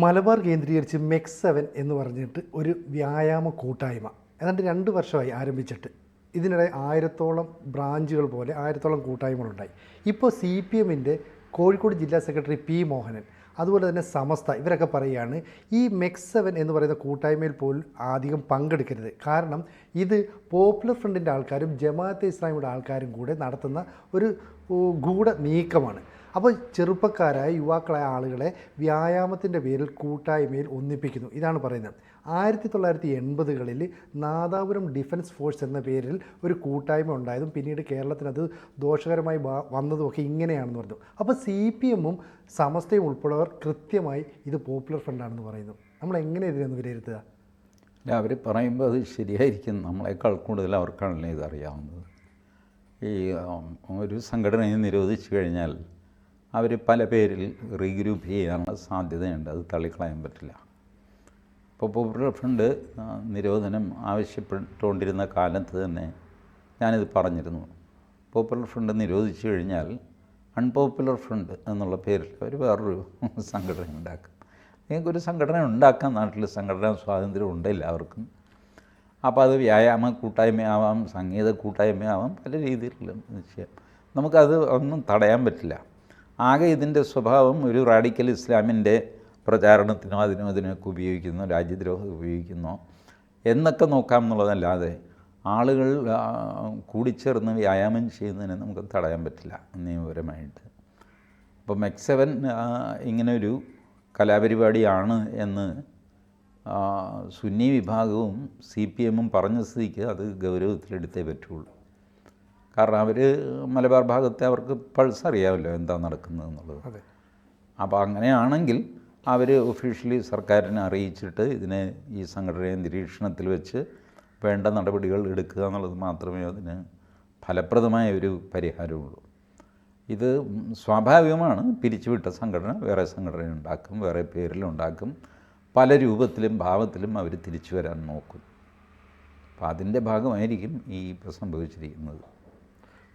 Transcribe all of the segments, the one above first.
മലബാർ കേന്ദ്രീകരിച്ച് MEX7 എന്ന് പറഞ്ഞിട്ട് ഒരു വ്യായാമ കൂട്ടായ്മ ഏതാണ്ട് 2 വർഷമായി ആരംഭിച്ചിട്ട്. ഇതിനിടെ 1000-ഓളം ബ്രാഞ്ചുകൾ പോലെ 1000-ഓളം കൂട്ടായ്മകളുണ്ടായി. ഇപ്പോൾ CPMൻ്റെ കോഴിക്കോട് ജില്ലാ സെക്രട്ടറി P. മോഹനൻ, അതുപോലെ തന്നെ സമസ്ത, ഇവരൊക്കെ പറയുകയാണ് ഈ MEX7 എന്ന് പറയുന്ന കൂട്ടായ്മയിൽ പോലും അധികം പങ്കെടുക്കരുത്. കാരണം ഇത് പോപ്പുലർ ഫ്രണ്ടിൻ്റെ ആൾക്കാരും ജമാഅത്തെ ഇസ്ലാമിയുടെ ആൾക്കാരും കൂടെ നടത്തുന്ന ഒരു ഗൂഢ നീക്കമാണ്. അപ്പോൾ ചെറുപ്പക്കാരായ യുവാക്കളായ ആളുകളെ വ്യായാമത്തിൻ്റെ പേരിൽ കൂട്ടായ്മയിൽ ഒന്നിപ്പിക്കുന്നു. ഇതാണ് പറയുന്നത്. 1980കളിൽ നാദാപുരം ഡിഫൻസ് ഫോഴ്സ് എന്ന പേരിൽ ഒരു കൂട്ടായ്മ ഉണ്ടായതും പിന്നീട് കേരളത്തിനത് ദോഷകരമായി വന്നതുമൊക്കെ ഇങ്ങനെയാണെന്ന് പറഞ്ഞു. അപ്പോൾ CPMും സമസ്തയും ഉൾപ്പെടെയുള്ളവർ കൃത്യമായി ഇത് പോപ്പുലർ ഫ്രണ്ടാണെന്ന് പറയുന്നു. നമ്മൾ എങ്ങനെ ഇതിനൊന്ന് വിലയിരുത്തുക? അവർ പറയുമ്പോൾ അത് ശരിയായിരിക്കും. നമ്മളെക്കാൾ കൂടുതൽ അവർക്കാണല്ലോ ഇതറിയാവുന്നത്. ഈ ഒരു സംഘടനയെ നിരോധിച്ചു കഴിഞ്ഞാൽ അവർ പല പേരിൽ റീഗ്രൂപ്പ് ചെയ്യാനുള്ള സാധ്യതയുണ്ട്. അത് തള്ളിക്കളയാൻ പറ്റില്ല. ഇപ്പോൾ പോപ്പുലർ ഫ്രണ്ട് നിരോധനം ആവശ്യപ്പെട്ടുകൊണ്ടിരുന്ന കാലത്ത് തന്നെ ഞാനിത് പറഞ്ഞിരുന്നു. പോപ്പുലർ ഫ്രണ്ട് നിരോധിച്ചു കഴിഞ്ഞാൽ അൺപോപ്പുലർ ഫ്രണ്ട് എന്നുള്ള പേരിൽ അവർ വേറൊരു സംഘടന ഉണ്ടാക്കും. നിങ്ങൾക്കൊരു സംഘടന ഉണ്ടാക്കാൻ നാട്ടിൽ സംഘടനാ സ്വാതന്ത്ര്യം ഉണ്ട് എല്ലാവർക്കും. അപ്പോൾ അത് വ്യായാമ കൂട്ടായ്മയാവാം, സംഗീത കൂട്ടായ്മയാവാം, പല രീതിയിലുള്ള നിശ്ചയം. നമുക്കത് ഒന്നും തടയാൻ പറ്റില്ല. ആകെ ഇതിൻ്റെ സ്വഭാവം ഒരു റാഡിക്കൽ ഇസ്ലാമിൻ്റെ പ്രചാരണത്തിനോ അതിനൊക്കെ ഉപയോഗിക്കുന്നോ, രാജ്യദ്രോഹം ഉപയോഗിക്കുന്നോ എന്നൊക്കെ നോക്കാം എന്നുള്ളതല്ലാതെ ആളുകൾ കൂടിച്ചേർന്ന് വ്യായാമം ചെയ്യുന്നതിന് നമുക്ക് തടയാൻ പറ്റില്ല നിയമപരമായിട്ട്. അപ്പോൾ MEX7 ഇങ്ങനൊരു കലാപരിപാടിയാണ് എന്ന് സുന്നി വിഭാഗവും CPMും പറഞ്ഞ സ്ഥിതിക്ക് അത് ഗൗരവത്തിലെടുത്തേ പറ്റുള്ളൂ. കാരണം അവർ മലബാർ ഭാഗത്തെ അവർക്ക് പൾസ് അറിയാമല്ലോ എന്താ നടക്കുന്നതെന്നുള്ളത്. അപ്പോൾ അങ്ങനെയാണെങ്കിൽ അവർ ഒഫീഷ്യലി സർക്കാരിനെ അറിയിച്ചിട്ട് ഇതിനെ ഈ സംഘടനയെ നിരീക്ഷണത്തിൽ വെച്ച് വേണ്ട നടപടികൾ എടുക്കുക എന്നുള്ളത് മാത്രമേ അതിന് ഫലപ്രദമായ ഒരു പരിഹാരമുള്ളൂ. ഇത് സ്വാഭാവികമാണ്. പിരിച്ചുവിട്ട സംഘടന വേറെ സംഘടന ഉണ്ടാക്കും, വേറെ പേരിലുണ്ടാക്കും, പല രൂപത്തിലും ഭാവത്തിലും അവർ തിരിച്ചു വരാൻ നോക്കും. അപ്പോൾ അതിൻ്റെ ഭാഗമായിരിക്കും ഈ ഇപ്പോൾ സംഭവിച്ചിരിക്കുന്നത്.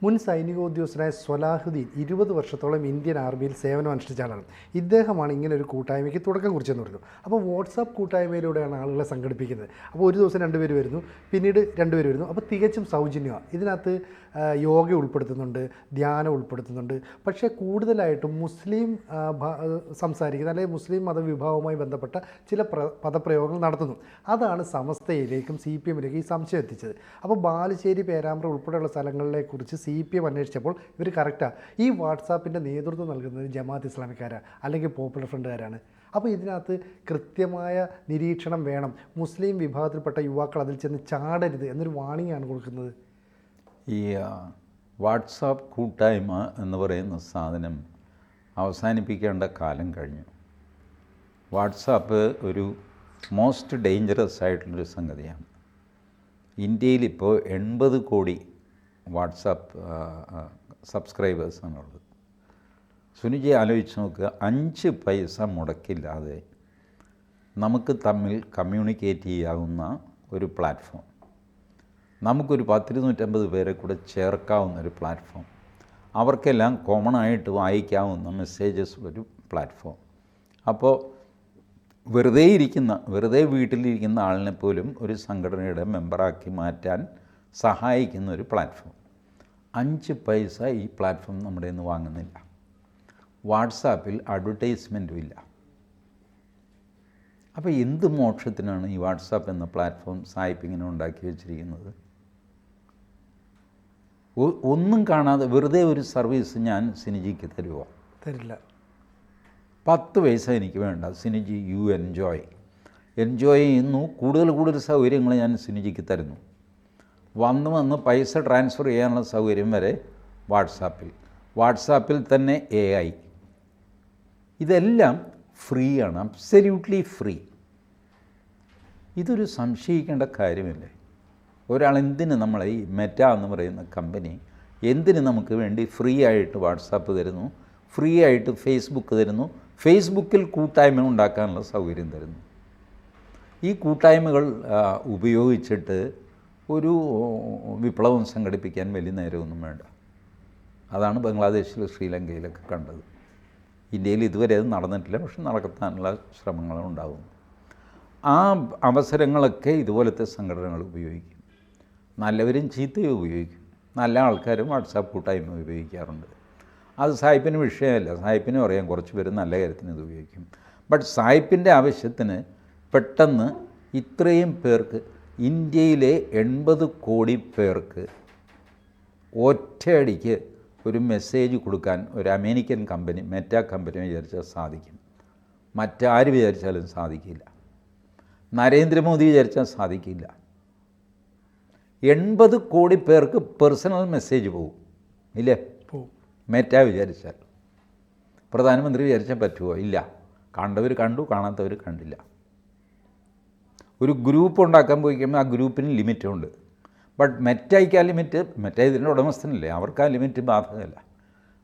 മുൻ സൈനികോദ്യോഗസ്ഥനായ സ്വലാഹുദ്ദീൻ 20 വർഷത്തോളം ഇന്ത്യൻ ആർമിയിൽ സേവനം അനുഷ്ഠിച്ച ആളാണ്. ഇദ്ദേഹമാണ് ഇങ്ങനെ ഒരു കൂട്ടായ്മയ്ക്ക് തുടക്കം കുറിച്ചെന്ന് പറഞ്ഞു. അപ്പോൾ വാട്സാപ്പ് കൂട്ടായ്മയിലൂടെയാണ് ആളുകളെ സംഘടിപ്പിക്കുന്നത്. അപ്പോൾ ഒരു ദിവസം 2 പേര് വരുന്നു, പിന്നീട് 2 പേര് വരുന്നു. അപ്പോൾ തികച്ചും സൗജന്യമാണ്. ഇതിനകത്ത് യോഗ ഉൾപ്പെടുത്തുന്നുണ്ട്, ധ്യാനം ഉൾപ്പെടുത്തുന്നുണ്ട്. പക്ഷേ കൂടുതലായിട്ടും മുസ്ലിം സംസാരിക്കുന്ന അല്ലെങ്കിൽ മുസ്ലിം മതവിഭാഗവുമായി ബന്ധപ്പെട്ട ചില പദപ്രയോഗങ്ങൾ നടത്തുന്നു. അതാണ് സമസ്തയിലേക്കും CPMിലേക്കും ഈ സംശയം എത്തിച്ചത്. അപ്പോൾ ബാലുശ്ശേരി, പേരാമ്പ്ര ഉൾപ്പെടെയുള്ള സ്ഥലങ്ങളിലെക്കുറിച്ച് CPM അന്വേഷിച്ചപ്പോൾ ഇവർ കറക്റ്റാണ്, ഈ വാട്സാപ്പിൻ്റെ നേതൃത്വം നൽകുന്നത് ജമാഅത്ത് ഇസ്ലാമിക്കാരാണ് അല്ലെങ്കിൽ പോപ്പുലർ ഫ്രണ്ടുകാരാണ്. അപ്പോൾ ഇതിനകത്ത് കൃത്യമായ നിരീക്ഷണം വേണം. മുസ്ലിം വിഭാഗത്തിൽപ്പെട്ട യുവാക്കൾ അതിൽ ചെന്ന് ചാടരുത് എന്നൊരു വാണിംഗാണ് കൊടുക്കുന്നത്. ഈ വാട്സാപ്പ് കൂട്ടായ്മ എന്ന് പറയുന്ന സാധനം അവസാനിപ്പിക്കേണ്ട കാലം കഴിഞ്ഞു. വാട്സാപ്പ് ഒരു മോസ്റ്റ് ഡേഞ്ചറസ് ആയിട്ടുള്ളൊരു സംഗതിയാണ്. ഇന്ത്യയിലിപ്പോൾ 80 കോടി വാട്സാപ്പ് സബ്സ്ക്രൈബേഴ്സാണുള്ളത്. സുനിജി ആലോചിച്ച് നോക്കുക, 5 പൈസ മുടക്കില്ലാതെ നമുക്ക് തമ്മിൽ കമ്മ്യൂണിക്കേറ്റ് ചെയ്യാവുന്ന ഒരു പ്ലാറ്റ്ഫോം, നമുക്കൊരു 10-250 പേരെ കൂടെ ചേർക്കാവുന്ന ഒരു പ്ലാറ്റ്ഫോം, അവർക്കെല്ലാം കോമൺ ആയിട്ട് വായിക്കാവുന്ന മെസ്സേജസ് ഒരു പ്ലാറ്റ്ഫോം. അപ്പോൾ വെറുതെ വീട്ടിലിരിക്കുന്ന ആളിനെ പോലും ഒരു സംഘടനയുടെ മെമ്പറാക്കി മാറ്റാൻ സഹായിക്കുന്ന ഒരു പ്ലാറ്റ്ഫോം. 5 പൈസ ഈ പ്ലാറ്റ്ഫോം നമ്മുടെ നിന്ന് വാങ്ങുന്നില്ല. വാട്സാപ്പിൽ അഡ്വർടൈസ്മെൻറ്റും ഇല്ല. അപ്പോൾ എന്ത് മോക്ഷത്തിനാണ് ഈ വാട്സാപ്പ് എന്ന പ്ലാറ്റ്ഫോം സായിപ്പിങ്ങനെ ഉണ്ടാക്കി വെച്ചിരിക്കുന്നത്? ഒന്നും കാണാതെ വെറുതെ ഒരു സർവീസ് ഞാൻ സിനിജിക്ക് തരുമോ? തരില്ല. 10 പൈസ എനിക്ക് വേണ്ട. സിനിജി യു എൻജോയ് ചെയ്യുന്നു. കൂടുതൽ സൗകര്യങ്ങൾ ഞാൻ സിനിജിക്ക് തരുന്നു. വന്ന് പൈസ ട്രാൻസ്ഫർ ചെയ്യാനുള്ള സൗകര്യം വരെ വാട്സാപ്പിൽ തന്നെ AI. ഇതെല്ലാം ഫ്രീ ആണ്, അബ്സല്യൂട്ട്ലി ഫ്രീ. ഇതൊരു സംശയിക്കേണ്ട കാര്യമില്ലേ? ഒരാൾ എന്തിന് നമ്മളെ ഈ മെറ്റ എന്ന് പറയുന്ന കമ്പനി എന്തിന് നമുക്ക് വേണ്ടി ഫ്രീ ആയിട്ട് വാട്സാപ്പ് തരുന്നു, ഫ്രീ ആയിട്ട് ഫേസ്ബുക്ക് തരുന്നു, ഫേസ്ബുക്കിൽ കൂട്ടായ്മ ഉണ്ടാക്കാനുള്ള സൗകര്യം തരുന്നു? ഈ കൂട്ടായ്മകൾ ഉപയോഗിച്ചിട്ട് ഒരു വിപ്ലവം സംഘടിപ്പിക്കാൻ വലിയ നേരമൊന്നും വേണ്ട. അതാണ് ബംഗ്ലാദേശിൽ, ശ്രീലങ്കയിലൊക്കെ കണ്ടത്. ഇന്ത്യയിൽ ഇതുവരെ അത് നടന്നിട്ടില്ല, പക്ഷെ നടത്താനുള്ള ശ്രമങ്ങളും ഉണ്ടാകും. ആ അവസരങ്ങളൊക്കെ ഇതുപോലത്തെ സംഘടനകൾ ഉപയോഗിക്കും. നല്ലവരും ചീത്തയും ഉപയോഗിക്കും. നല്ല ആൾക്കാരും വാട്സാപ്പ് കൂട്ടായ്മ ഉപയോഗിക്കാറുണ്ട്. അത് സായിപ്പിന് വിഷയമല്ല. സായിപ്പിനും അറിയാം കുറച്ച് പേര് നല്ല കാര്യത്തിന് ഇത് ഉപയോഗിക്കും. ബട്ട് സായിപ്പിൻ്റെ ആവശ്യത്തിന് പെട്ടെന്ന് ഇത്രയും പേർക്ക്, ഇന്ത്യയിലെ 80 കോടി പേർക്ക് ഒറ്റയടിക്ക് ഒരു മെസ്സേജ് കൊടുക്കാൻ ഒരു അമേരിക്കൻ കമ്പനി, മെറ്റ കമ്പനി വിചാരിച്ചാൽ സാധിക്കും. മറ്റാര് വിചാരിച്ചാലും സാധിക്കില്ല. നരേന്ദ്രമോദി വിചാരിച്ചാൽ സാധിക്കില്ല. 80 കോടി പേർക്ക് പേഴ്സണൽ മെസ്സേജ് പോകും, ഇല്ലേ? മെറ്റ വിചാരിച്ചാൽ. പ്രധാനമന്ത്രി വിചാരിച്ചാൽ പറ്റുമോ? ഇല്ല. കണ്ടവർ കണ്ടു, കാണാത്തവർ കണ്ടില്ല. ഒരു ഗ്രൂപ്പ് ഉണ്ടാക്കാൻ പോയി കഴിയുമ്പോൾ ആ ഗ്രൂപ്പിന് ലിമിറ്റുണ്ട്. ബട്ട് മെറ്റയ്ക്ക് ആ ലിമിറ്റ്, മെറ്റ ഇതിൻ്റെ ഉടമസ്ഥനല്ലേ, അവർക്ക് ആ ലിമിറ്റ് ബാധകമല്ല.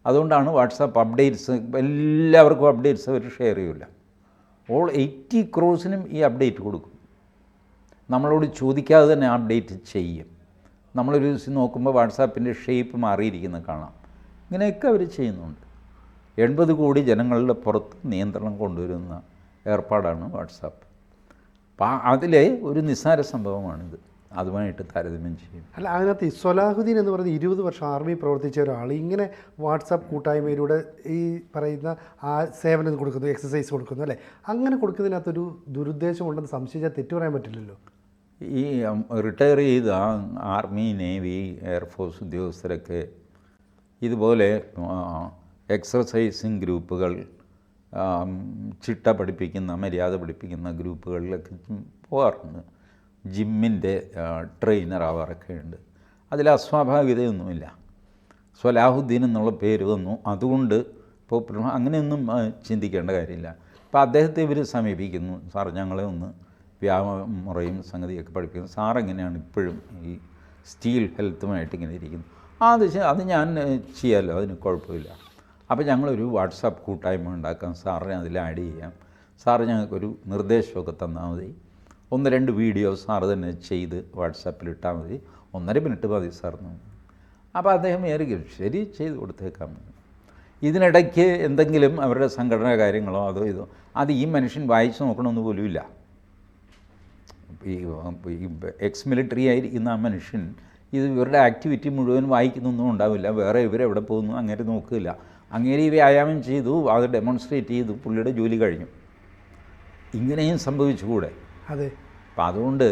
അതുകൊണ്ടാണ് വാട്സാപ്പ് അപ്ഡേറ്റ്സ്, എല്ലാവർക്കും അപ്ഡേറ്റ്സ് അവർ ഷെയർ ചെയ്യില്ല. ഓൾ 80 ക്രോസിനും ഈ അപ്ഡേറ്റ് കൊടുക്കും. നമ്മളോട് ചോദിക്കാതെ തന്നെ അപ്ഡേറ്റ് ചെയ്യും. നമ്മളൊരു ദിവസം നോക്കുമ്പോൾ വാട്സാപ്പിൻ്റെ ഷേപ്പ് മാറിയിരിക്കുന്നത് കാണാം. ഇങ്ങനെയൊക്കെ അവർ ചെയ്യുന്നുണ്ട്. 80 കോടി ജനങ്ങളുടെ പുറത്ത് നിയന്ത്രണം കൊണ്ടുവരുന്ന ഏർപ്പാടാണ് വാട്സാപ്പ്. അപ്പം അതിലെ ഒരു നിസ്സാര സംഭവമാണിത്. അതുമായിട്ട് താരതമ്യം ചെയ്യും. അല്ല, അതിനകത്ത് ഈ സ്വലാഹുദ്ദീൻ എന്ന് പറയുന്നത് 20 വർഷം ആർമി പ്രവർത്തിച്ച ഒരാൾ ഇങ്ങനെ വാട്സാപ്പ് കൂട്ടായ്മയിലൂടെ ഈ പറയുന്ന ആ സേവനം കൊടുക്കുന്നു, എക്സസൈസ് കൊടുക്കുന്നു, അല്ലേ? അങ്ങനെ കൊടുക്കുന്നതിനകത്തൊരു ദുരുദ്ദേശമുണ്ടെന്ന് സംശയിച്ചാൽ തെറ്റു പറയാൻ പറ്റില്ലല്ലോ. ഈ റിട്ടയർ ചെയ്ത ആർമി, നേവി, എയർഫോഴ്സ് ഉദ്യോഗസ്ഥരൊക്കെ ഇതുപോലെ എക്സർസൈസിങ് ഗ്രൂപ്പുകൾ, ചിട്ട പഠിപ്പിക്കുന്ന, മര്യാദ പഠിപ്പിക്കുന്ന ഗ്രൂപ്പുകളിലൊക്കെ പോകാറുണ്ട്. ജിമ്മിൻ്റെ ട്രെയിനർ ആവാറൊക്കെ ഉണ്ട്. അതിൽ അസ്വാഭാവികതയൊന്നുമില്ല. സ്വലാഹുദ്ദീൻ എന്നുള്ള പേര് വന്നു, അതുകൊണ്ട് പോപ്പുലർ, അങ്ങനെയൊന്നും ചിന്തിക്കേണ്ട കാര്യമില്ല. അപ്പോൾ അദ്ദേഹത്തെ ഇവർ സമീപിക്കുന്നു, സാർ ഞങ്ങളെ ഒന്ന് വ്യായാമമുറയും സംഗതിയൊക്കെ പഠിപ്പിക്കുന്നു. സാർ എങ്ങനെയാണ് ഇപ്പോഴും ഈ സ്റ്റീൽ ഹെൽത്തുമായിട്ട് ഇങ്ങനെ ഇരിക്കുന്നത്? അത് ഞാൻ ചെയ്യാമല്ലോ, അതിന് കുഴപ്പമില്ല. അപ്പോൾ ഞങ്ങളൊരു വാട്സാപ്പ് കൂട്ടായ്മ ഉണ്ടാക്കാം, സാറിനെ അതിൽ ആഡ് ചെയ്യാം, സാറ് ഞങ്ങൾക്കൊരു നിർദ്ദേശമൊക്കെ തന്നാൽ മതി, 1-2 വീഡിയോ സാറ് തന്നെ ചെയ്ത് വാട്സാപ്പിൽ ഇട്ടാൽ മതി, 1.5 മിനിറ്റ് മതി സാറിന്. അപ്പോൾ അദ്ദേഹം വിചാരിക്കും ശരി, ചെയ്ത് കൊടുത്തേക്കാം. ഇതിനിടയ്ക്ക് എന്തെങ്കിലും അവരുടെ സംഘടനാ കാര്യങ്ങളോ അതോ ഇതോ അത് ഈ മനുഷ്യൻ വായിച്ച് നോക്കണമെന്ന് പോലുമില്ല. ഈ എക്സ് മിലിറ്ററി ആയിരിക്കുന്ന ആ മനുഷ്യൻ ഇത് ഇവരുടെ ആക്ടിവിറ്റി മുഴുവൻ വായിക്കുന്നൊന്നും ഉണ്ടാവില്ല. വേറെ ഇവരെവിടെ പോകുന്നു അങ്ങനെ നോക്കില്ല. അങ്ങനെ ഈ വ്യായാമം ചെയ്തു, അത് ഡെമോൺസ്ട്രേറ്റ് ചെയ്തു, പുള്ളിയുടെ ജോലി കഴിഞ്ഞു. ഇങ്ങനെയും സംഭവിച്ചുകൂടെ? അതെ. അപ്പം അതുകൊണ്ട്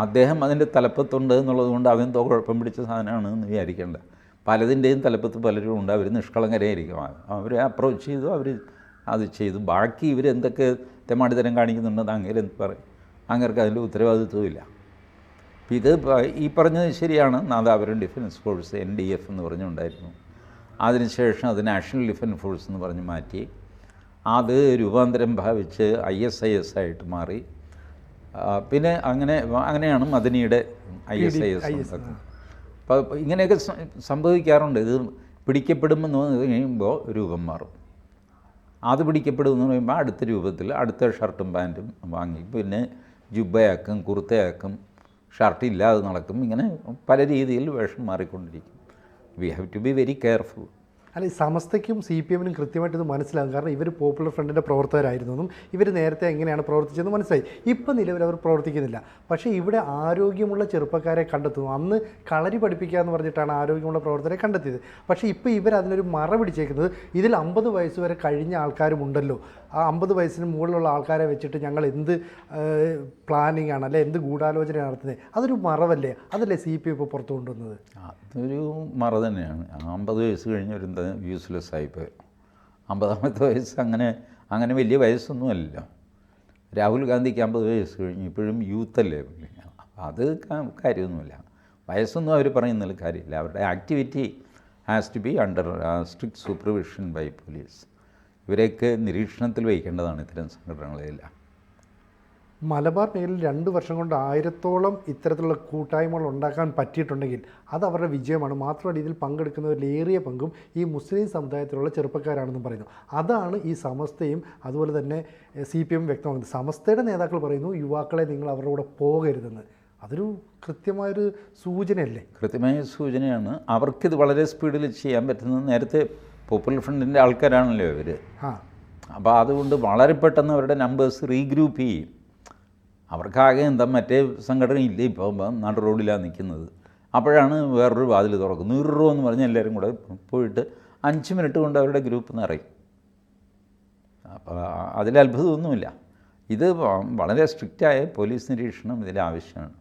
അദ്ദേഹം അതിൻ്റെ തലപ്പത്തുണ്ട് എന്നുള്ളത് കൊണ്ട് അതെന്തോ കുഴപ്പം പിടിച്ച സാധനമാണ് എന്ന് വിചാരിക്കേണ്ട. പലതിൻ്റെയും തലപ്പത്ത് പലരും ഉണ്ട്, അവർ നിഷ്കളങ്കരായിരിക്കും. അവരെ അപ്രോച്ച് ചെയ്തു, അവർ അത് ചെയ്തു. ബാക്കി ഇവരെന്തൊക്കെ തെമാടിത്തരം കാണിക്കുന്നുണ്ടെന്ന് അങ്ങനെ എന്ത് പറയും? അങ്ങർക്ക് അതിൻ്റെ ഉത്തരവാദിത്വമില്ല. അപ്പം ഇത് ഈ പറഞ്ഞത് ശരിയാണ്. നാദാപുരം ഡിഫൻസ് ഫോഴ്സ് NDF എന്ന് പറഞ്ഞുണ്ടായിരുന്നു. അതിനുശേഷം അത് നാഷണൽ ഡിഫൻസ് ഫോഴ്സ് എന്ന് പറഞ്ഞ് മാറ്റി. അത് രൂപാന്തരം ഭാവിച്ച് ISIS ആയിട്ട് മാറി. പിന്നെ അങ്ങനെയാണ് മദനിയുടെ ISIS ഉണ്ടാക്കുന്നത്. അപ്പോൾ ഇങ്ങനെയൊക്കെ സംഭവിക്കാറുണ്ട്. ഇത് പിടിക്കപ്പെടുമെന്ന് കഴിയുമ്പോൾ രൂപം മാറും. അത് പിടിക്കപ്പെടുമെന്ന് പറയുമ്പോൾ അടുത്ത രൂപത്തിൽ അടുത്ത ഷർട്ടും പാൻറ്റും വാങ്ങി പിന്നെ ജുബയാക്കും, കുർത്തയാക്കും, ഷർട്ടില്ലാതെ നടക്കും. ഇങ്ങനെ പല രീതിയിൽ വേഷം മാറിക്കൊണ്ടിരിക്കും. We have to be very careful. അല്ല, ഈ സമസ്തയ്ക്കും CPM നും കൃത്യമായിട്ട് ഇത് മനസ്സിലാകും. കാരണം ഇവർ പോപ്പുലർ ഫ്രണ്ടിൻ്റെ പ്രവർത്തകരായിരുന്നെന്നും ഇവർ നേരത്തെ എങ്ങനെയാണ് പ്രവർത്തിച്ചതെന്ന് മനസ്സിലായി. ഇപ്പം നിലവിൽ അവർ പ്രവർത്തിക്കുന്നില്ല. പക്ഷേ ഇവിടെ ആരോഗ്യമുള്ള ചെറുപ്പക്കാരെ കണ്ടെത്തുന്നു. അന്ന് കളരി പഠിപ്പിക്കുക എന്ന് പറഞ്ഞിട്ടാണ് ആരോഗ്യമുള്ള പ്രവർത്തകരെ കണ്ടെത്തിയത്. പക്ഷേ ഇപ്പോൾ ഇവർ അതിനൊരു മറ പിടിച്ചേക്കുന്നത് ഇതിൽ 50 വയസ്സ് വരെ കഴിഞ്ഞ ആൾക്കാരുമുണ്ടല്ലോ, ആ 50 വയസ്സിന് മുകളിലുള്ള ആൾക്കാരെ വെച്ചിട്ട് ഞങ്ങൾ എന്ത് പ്ലാനിങ് ആണ്, അല്ലെ എന്ത് ഗൂഢാലോചന നടത്തുന്നത്? അതൊരു മറവല്ലേ? അതല്ലേ CPM ഇപ്പോൾ പുറത്തു കൊണ്ടുവന്നത്? അതൊരു മറ തന്നെയാണ്. 50 വയസ്സ് കഴിഞ്ഞവരെന്താ യൂസ്ലെസ് ആയിപ്പോയി. 50ാമത്തെ വയസ്സ് അങ്ങനെ വലിയ വയസ്സൊന്നുമല്ല. രാഹുൽ ഗാന്ധിക്ക് 50 വയസ്സ് കഴിഞ്ഞു, ഇപ്പോഴും യൂത്തല്ലേ. അത് കാര്യമൊന്നുമില്ല. വയസ്സൊന്നും അവർ പറയുന്നതിൽ കാര്യമില്ല. അവരുടെ activity has to be under strict supervision by police. ഇവരെയൊക്കെ നിരീക്ഷണത്തിൽ വയ്ക്കേണ്ടതാണ് ഇത്തരം സംഘടനകളെല്ലാം. മലബാർ മേഖലയിൽ 2 വർഷം കൊണ്ട് 1000-ഓളം ഇത്തരത്തിലുള്ള കൂട്ടായ്മകൾ ഉണ്ടാക്കാൻ പറ്റിയിട്ടുണ്ടെങ്കിൽ അത് അവരുടെ വിജയമാണ്. മാത്രമല്ല ഇതിൽ പങ്കെടുക്കുന്നവരിൽ ഏറിയ പങ്കും ഈ മുസ്ലിം സമുദായത്തിലുള്ള ചെറുപ്പക്കാരാണെന്നും പറയുന്നു. അതാണ് ഈ സമസ്തയും അതുപോലെ തന്നെ CPM വ്യക്തമാക്കുന്നത്. സമസ്തയുടെ നേതാക്കൾ പറയുന്നു യുവാക്കളെ നിങ്ങൾ അവരുടെ കൂടെ പോകരുതെന്ന്. അതൊരു കൃത്യമായൊരു സൂചനയല്ലേ? കൃത്യമായ സൂചനയാണ്. അവർക്കിത് വളരെ സ്പീഡിൽ ചെയ്യാൻ പറ്റുന്നത്. നേരത്തെ പോപ്പുലർ ഫ്രണ്ടിൻ്റെ ആൾക്കാരാണല്ലോ ഇവർ. അപ്പോൾ അതുകൊണ്ട് വളരെ പെട്ടെന്ന് അവരുടെ നമ്പേഴ്സ് റീഗ്രൂപ്പ് ചെയ്യും. അവർക്കാകെ എന്താ മറ്റേ സംഘടനയില്ല, ഇപ്പോൾ നടു റോഡിലാണ് നിൽക്കുന്നത്. അപ്പോഴാണ് വേറൊരു വാതിൽ തുറക്കുന്നത്. 100 രൂപ എന്ന് പറഞ്ഞ് എല്ലാവരും കൂടെ പോയിട്ട് 5 മിനിറ്റ് കൊണ്ട് അവരുടെ ഗ്രൂപ്പ് നിറയും. അപ്പോൾ അതിൽ അത്ഭുതമൊന്നുമില്ല. ഇത് വളരെ സ്ട്രിക്റ്റായ പോലീസ് നിരീക്ഷണം ഇതിൽ ആവശ്യമാണ്.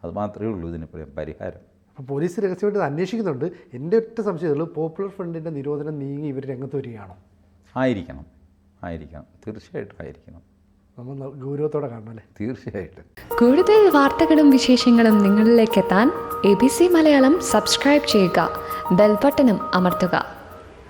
അത് മാത്രമേ ഉള്ളൂ ഇതിന് പരിഹാരം. അപ്പോൾ പോലീസ് രഹസ്യമായിട്ട് ഇത് അന്വേഷിക്കുന്നുണ്ട്. എൻ്റെ ഒറ്റ സംശയമുള്ളൂ, പോപ്പുലർ ഫ്രണ്ടിൻ്റെ നിരോധനം നീങ്ങി ഇവർ രംഗത്ത് വരികയാണോ? ആയിരിക്കണം, തീർച്ചയായിട്ടും ആയിരിക്കണം. നമ്മൾ ഗൗരവത്തോടെ കാണണം അല്ലേ? തീർച്ചയായിട്ടും. കൂടുതൽ വാർത്തകളും വിശേഷങ്ങളും നിങ്ങളിലേക്ക് എത്താൻ ABC മലയാളം സബ്സ്ക്രൈബ് ചെയ്യുക, ബെൽ ബട്ടണും അമർത്തുക.